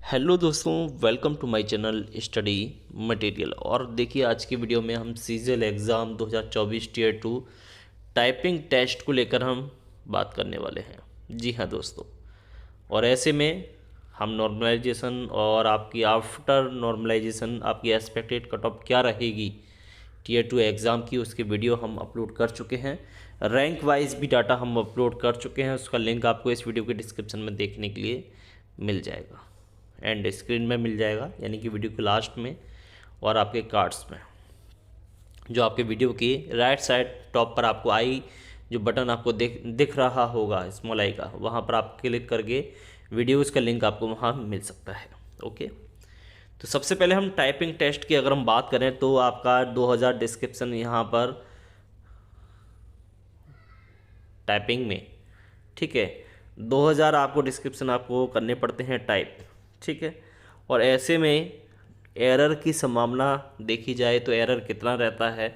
Hello दोस्तों, welcome to my channel study material. और देखिए, आज की वीडियो में हम CGL exam 2024 tier 2 typing test को लेकर हम बात करने वाले हैं। जी हाँ दोस्तों, और ऐसे में हम नॉर्मलाइजेशन और आपकी आफ्टर नॉर्मलाइजेशन आपकी एक्सपेक्टेड कट ऑफ क्या रहेगी टीयर 2 एग्ज़ाम की, उसकी वीडियो हम अपलोड कर चुके हैं। रैंक वाइज भी डाटा हम अपलोड कर चुके हैं, उसका लिंक आपको इस वीडियो के डिस्क्रिप्शन में देखने के लिए मिल जाएगा एंड स्क्रीन में मिल जाएगा, यानी कि वीडियो के लास्ट में और आपके कार्ड्स में। जो आपके वीडियो की राइट साइड टॉप पर आपको आई जो बटन आपको दिख रहा होगा स्मॉल आई का, वहाँ पर आप क्लिक करके वीडियोज़ का लिंक आपको वहाँ मिल सकता है। ओके, तो सबसे पहले हम टाइपिंग टेस्ट की अगर हम बात करें तो आपका 2000 डिस्क्रिप्शन यहाँ पर टाइपिंग में, ठीक है। 2000 आपको डिस्क्रिप्शन आपको करने पड़ते हैं टाइप, ठीक है। और ऐसे में एरर की संभावना देखी जाए तो एरर कितना रहता है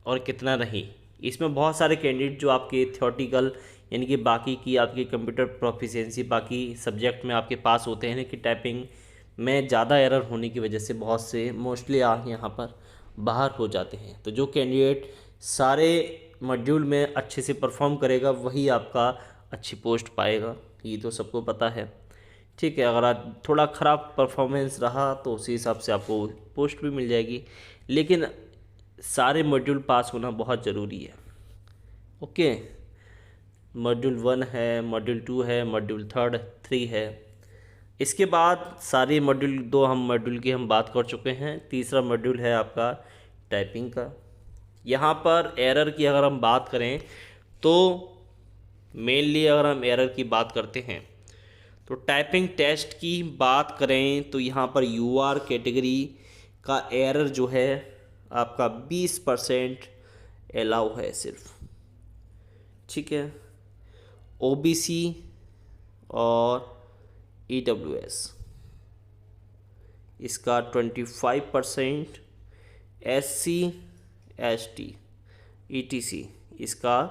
और कितना नहीं। इसमें बहुत सारे कैंडिडेट जो आपके थ्योरेटिकल यानी कि बाकी की आपकी कंप्यूटर प्रोफिशिएंसी बाकी सब्जेक्ट में आपके पास होते हैं कि टाइपिंग में ज़्यादा एरर होने की वजह से बहुत से मोस्टली यहाँ पर बाहर हो जाते हैं। तो जो कैंडिडेट सारे मॉड्यूल में अच्छे से परफॉर्म करेगा वही आपका अच्छी पोस्ट पाएगा, ये तो सबको पता है, ठीक है। अगर आप थोड़ा ख़राब परफॉर्मेंस रहा तो उसी हिसाब से आपको पोस्ट भी मिल जाएगी, लेकिन सारे मॉड्यूल पास होना बहुत ज़रूरी है। ओके, मॉड्यूल 1 है, मॉड्यूल 2 है, मॉड्यूल 3 है। इसके बाद सारे मॉड्यूल 2 हम मॉड्यूल की हम बात कर चुके हैं। तीसरा मॉड्यूल है आपका टाइपिंग का। यहाँ पर एरर की अगर हम बात करें तो मेनली अगर हम एरर की बात करते हैं तो टाइपिंग टेस्ट की बात करें तो यहाँ पर यूआर कैटेगरी का एरर जो है आपका 20% अलाउ है सिर्फ, ठीक है। ओबीसी और ईडब्ल्यूएस इसका 25%, एससी एसटी ईटीसी इसका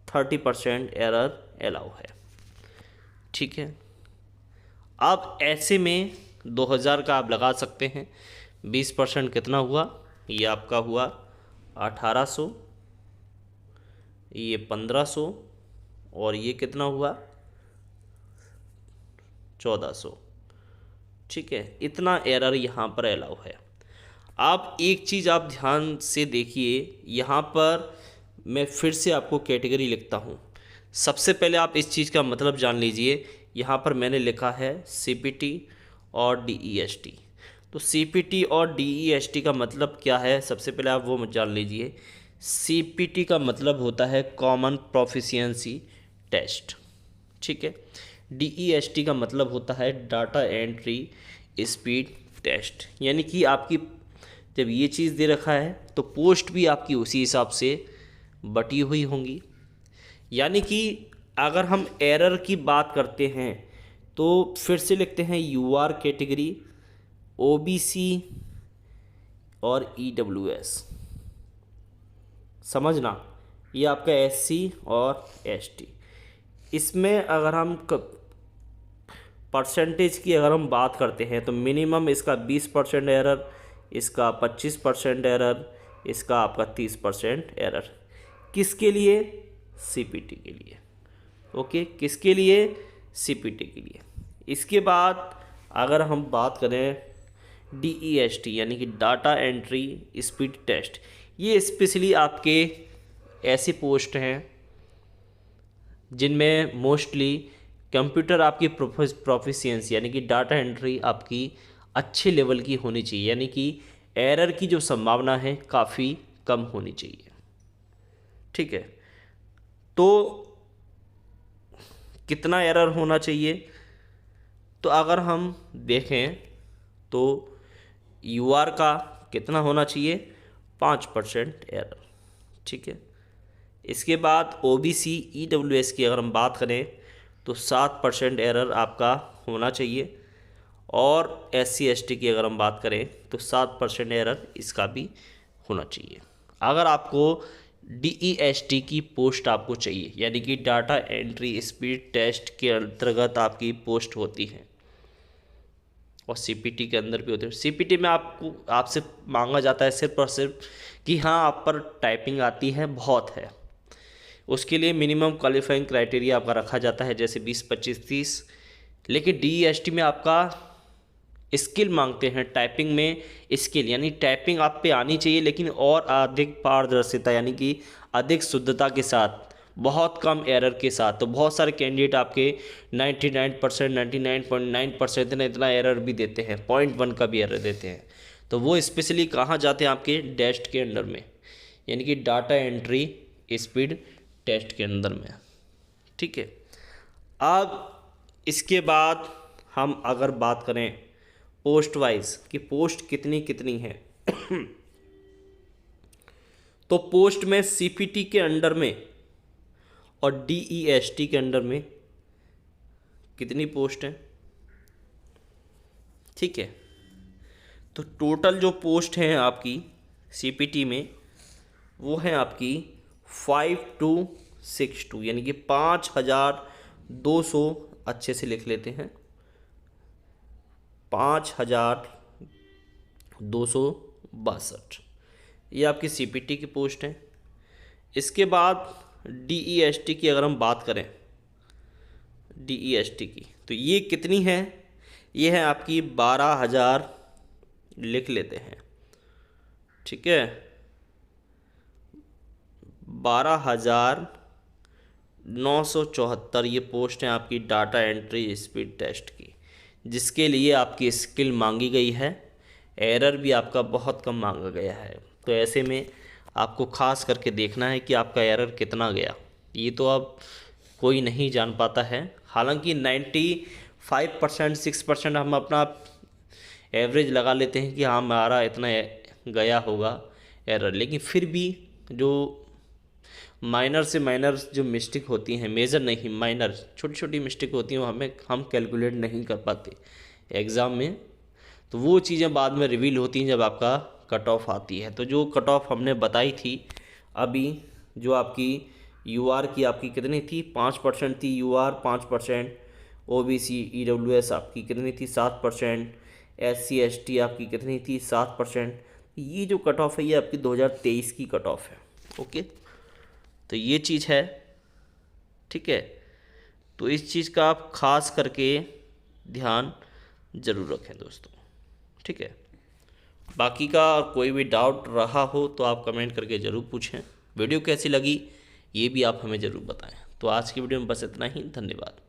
30% एरर अलाउ है, ठीक है। अब ऐसे में 2000 का आप लगा सकते हैं, 20% कितना हुआ, ये आपका हुआ 1800, ये 1500 और ये कितना हुआ 1400, ठीक है। इतना एरर यहाँ पर अलाउ है। आप एक चीज़ आप ध्यान से देखिए, यहाँ पर मैं फिर से आपको कैटेगरी लिखता हूँ। सबसे पहले आप इस चीज़ का मतलब जान लीजिए। यहाँ पर मैंने लिखा है सीपीटी और डीईएसटी। तो सीपीटी और डीईएसटी का मतलब क्या है, सबसे पहले आप वो जान लीजिए। सीपीटी का मतलब होता है कॉमन प्रोफिशिएंसी टेस्ट, ठीक है। डीईएसटी का मतलब होता है डाटा एंट्री स्पीड टेस्ट, यानी कि आपकी जब ये चीज़ दे रखा है तो पोस्ट भी आपकी उसी हिसाब से बटी हुई होंगी। यानी कि अगर हम एरर की बात करते हैं तो फिर से लिखते हैं यूआर कैटेगरी, ओबीसी और ईडब्ल्यूएस, समझना, ये आपका एससी और एसटी। इसमें अगर हम परसेंटेज की अगर हम बात करते हैं तो मिनिमम इसका 20% एरर, इसका 25% एरर, इसका आपका 30% एरर। किसके लिए? सीपीटी के लिए। ओके, किसके लिए? सीपीटी के लिए। इसके बाद अगर हम बात करें डीईएसटी यानी कि डाटा एंट्री स्पीड टेस्ट, ये स्पेशली आपके ऐसे पोस्ट हैं जिनमें मोस्टली कंप्यूटर आपकी प्रोफिशिएंसी यानी कि डाटा एंट्री आपकी अच्छे लेवल की होनी चाहिए, यानी कि एरर की जो संभावना है काफ़ी कम होनी चाहिए, ठीक है। तो कितना एरर होना चाहिए, तो अगर हम देखें तो यूआर का कितना होना चाहिए, 5% एरर, ठीक है। इसके बाद ओबीसी ईडब्ल्यूएस की अगर हम बात करें तो 7% एरर आपका होना चाहिए, और एससी एसटी की अगर हम बात करें तो 7% एरर इसका भी होना चाहिए। अगर आपको डीईएसटी की पोस्ट आपको चाहिए, यानी कि डाटा एंट्री स्पीड टेस्ट के अंतर्गत आपकी पोस्ट होती है, और सीपीटी के अंदर भी होते हैं। सीपीटी में आपसे मांगा जाता है सिर्फ और सिर्फ कि हाँ आप पर टाइपिंग आती है, बहुत है। उसके लिए मिनिमम क्वालिफाइंग क्राइटेरिया आपका रखा जाता है, जैसे 20, 25, 30। लेकिन DEST में आपका स्किल मांगते हैं, टाइपिंग में स्किल, यानी टाइपिंग आप पे आनी चाहिए, लेकिन और अधिक पारदर्शिता यानी कि अधिक शुद्धता के साथ, बहुत कम एरर के साथ। तो बहुत सारे कैंडिडेट आपके 99%, 99.9% इतना एरर भी देते हैं, 0.1 का भी एरर देते हैं। तो वो स्पेशली कहाँ जाते हैं? आपके डेस्ट के अंडर में, यानी कि डाटा एंट्री स्पीड टेस्ट के अंदर में। ठीक है, अब इसके बाद हम अगर बात करें पोस्ट वाइज कि पोस्ट कितनी कितनी है तो पोस्ट में सीपीटी के अंडर में और DEST के अंडर में कितनी पोस्ट हैं? ठीक है, तो टोटल जो पोस्ट हैं आपकी सीपीटी में वो है आपकी 5262, यानी कि 5200, अच्छे से लिख लेते हैं, 5262, ये आपकी सीपीटी की पोस्ट है। इसके बाद DEST की अगर हम बात करें, DEST की, तो ये कितनी है? ये है आपकी 12,000, लिख लेते हैं। ठीक है, 12,974 ये पोस्ट है आपकी डाटा एंट्री स्पीड टेस्ट की, जिसके लिए आपकी स्किल मांगी गई है, एरर भी आपका बहुत कम मांगा गया है। तो ऐसे में आपको खास करके देखना है कि आपका एरर कितना गया। ये तो अब कोई नहीं जान पाता है, हालांकि 95%, 6% हम अपना एवरेज लगा लेते हैं कि हाँ हमारा इतना गया होगा एरर, लेकिन फिर भी जो माइनर से माइनर जो मिस्टेक होती हैं, मेजर नहीं, माइनर छोटी छोटी मिस्टेक होती हैं, वो हम कैलकुलेट नहीं कर पाते एग्ज़ाम में। तो वो चीज़ें बाद में रिवील होती हैं जब आपका कट ऑफ आती है। तो जो कट ऑफ हमने बताई थी अभी, जो आपकी UR की आपकी कितनी थी? 5% थी UR, 5%। OBC EWS आपकी कितनी थी? 7%। SC ST आपकी कितनी थी? 7%। ये जो कट ऑफ है ये आपकी 2023 की कट ऑफ है। ओके, तो ये चीज़ है। ठीक है, तो इस चीज़ का आप खास करके ध्यान ज़रूर रखें दोस्तों। ठीक है, बाकी का कोई भी डाउट रहा हो तो आप कमेंट करके ज़रूर पूछें। वीडियो कैसी लगी ये भी आप हमें ज़रूर बताएं। तो आज की वीडियो में बस इतना ही, धन्यवाद।